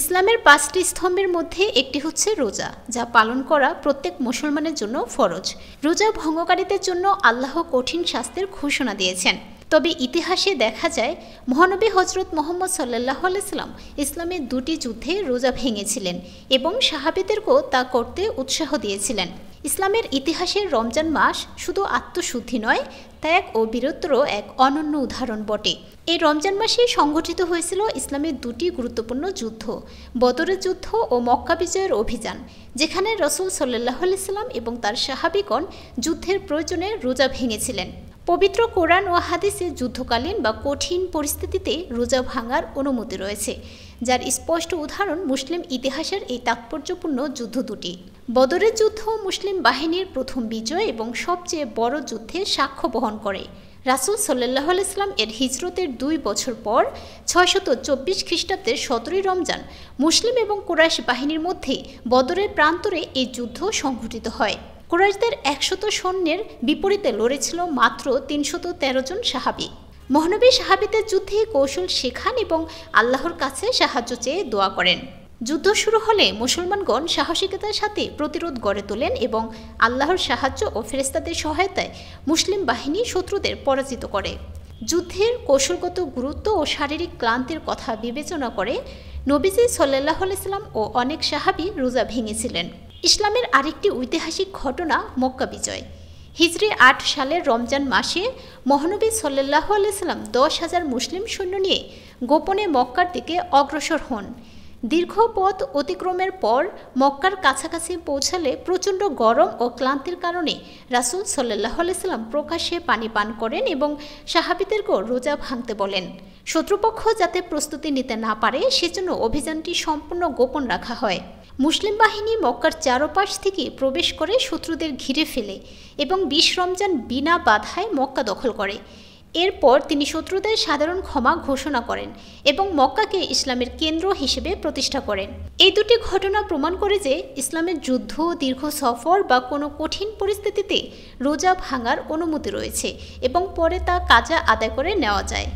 ইসলামের ৫টি স্তম্ভের মধ্যে একটি হচ্ছে রোজা, যা পালন করা প্রত্যেক মুসলমানের জন্য ফরজ। রোজা ভঙ্গকারীদের জন্য আল্লাহ কঠিন শাস্তির ঘোষণা দিয়েছেন। তবে ইতিহাসে দেখা যায় মহানবী হজরত মুহাম্মদ সাল্লাল্লাহু আলাইহি সাল্লাম ইসলামের ২টি যুদ্ধে রোজা ভেঙেছিলেন এবং সাহাবীদেরকেও তা করতে উৎসাহ দিয়েছিলেন। ইসলামের ইতিহাসে রমজান মাস শুধু আত্মশুদ্ধি নয়, ত্যাগ ও বীরত্বেরও এক অনন্য উদাহরণ বটে। এই রমজান মাসে সংঘটিত হয়েছিল ইসলামের ২টি গুরুত্বপূর্ণ যুদ্ধ, বদরের যুদ্ধ ও মক্কা বিজয়ের অভিযান, যেখানে রাসূল সাল্লাল্লাহু আলাইহি সাল্লাম এবং তার সাহাবীগণ যুদ্ধের প্রয়োজনে রোজা ভেঙেছিলেন। পবিত্র কোরআন ও হাদিসে যুদ্ধকালীন বা কঠিন পরিস্থিতিতে রোজা ভাঙার অনুমতি রয়েছে, যার স্পষ্ট উদাহরণ মুসলিম ইতিহাসের এই তাৎপর্যপূর্ণ যুদ্ধ দুটি। বদরের যুদ্ধ মুসলিম বাহিনীর প্রথম বিজয় এবং সবচেয়ে বড় যুদ্ধের সাক্ষ্য বহন করে। রাসূল সাল্লাল্লাহু আলাইহি সাল্লাম এর হিজরতের ২ বছর পর ৬২৪ খ্রিস্টাব্দের ১৭ই রমজান মুসলিম এবং কুরাইশ বাহিনীর মধ্যে বদরের প্রান্তরে এই যুদ্ধ সংঘটিত হয়। কুরাইশদের ১০০ সৈন্যের বিপরীতে লড়েছিল মাত্র ৩১৩ জন সাহাবী। মহানবী সাহাবীদের যুদ্ধে কৌশল শেখান এবং আল্লাহর কাছে সাহায্য চেয়ে দোয়া করেন। যুদ্ধ শুরু হলে মুসলমানগণ সাহসিকতার সাথে প্রতিরোধ গড়ে তোলেন এবং আল্লাহর সাহায্য ও ফেরেশতাদের সহায়তায় মুসলিম বাহিনী শত্রুদের পরাজিত করে। যুদ্ধের কৌশলগত গুরুত্ব ও শারীরিক ক্লান্তির কথা বিবেচনা করে নবীজি সাল্লাল্লাহু আলাইহি সাল্লাম ও অনেক সাহাবী রোজা ভেঙেছিলেন। ইসলামের আরেকটি ঐতিহাসিক ঘটনা মক্কা বিজয়। হিজরি ৮ সালের রমজান মাসে মহানবী সাল্লাল্লাহু আলাইহি সাল্লাম ১০,০০০ মুসলিম সৈন্য নিয়ে গোপনে মক্কার দিকে অগ্রসর হন। দীর্ঘ পথ অতিক্রমের পর মক্কার কাছাকাছি পৌঁছালে প্রচণ্ড গরম ও ক্লান্তির কারণে রাসূল সাল্লাল্লাহু আলাইহি সাল্লাম প্রকাশ্যে পানি পান করেন এবং সাহাবীদেরকেও রোজা ভাঙতে বলেন। শত্রুপক্ষ যাতে প্রস্তুতি নিতে না পারে সেজন্য অভিযানটি সম্পূর্ণ গোপন রাখা হয়। মুসলিম বাহিনী মক্কার চারপাশ থেকে প্রবেশ করে শত্রুদের ঘিরে ফেলে এবং ২০ রমজান বিনা বাধায় মক্কা দখল করে। এরপর তিনি শত্রুদের সাধারণ ক্ষমা ঘোষণা করেন এবং মক্কাকে ইসলামের কেন্দ্র হিসেবে প্রতিষ্ঠা করেন। এই দুটি ঘটনা প্রমাণ করে যে ইসলামের যুদ্ধ, দীর্ঘ সফর বা কোনো কঠিন পরিস্থিতিতে রোজা ভাঙার অনুমতি রয়েছে এবং পরে তা কাজা আদায় করে নেওয়া যায়।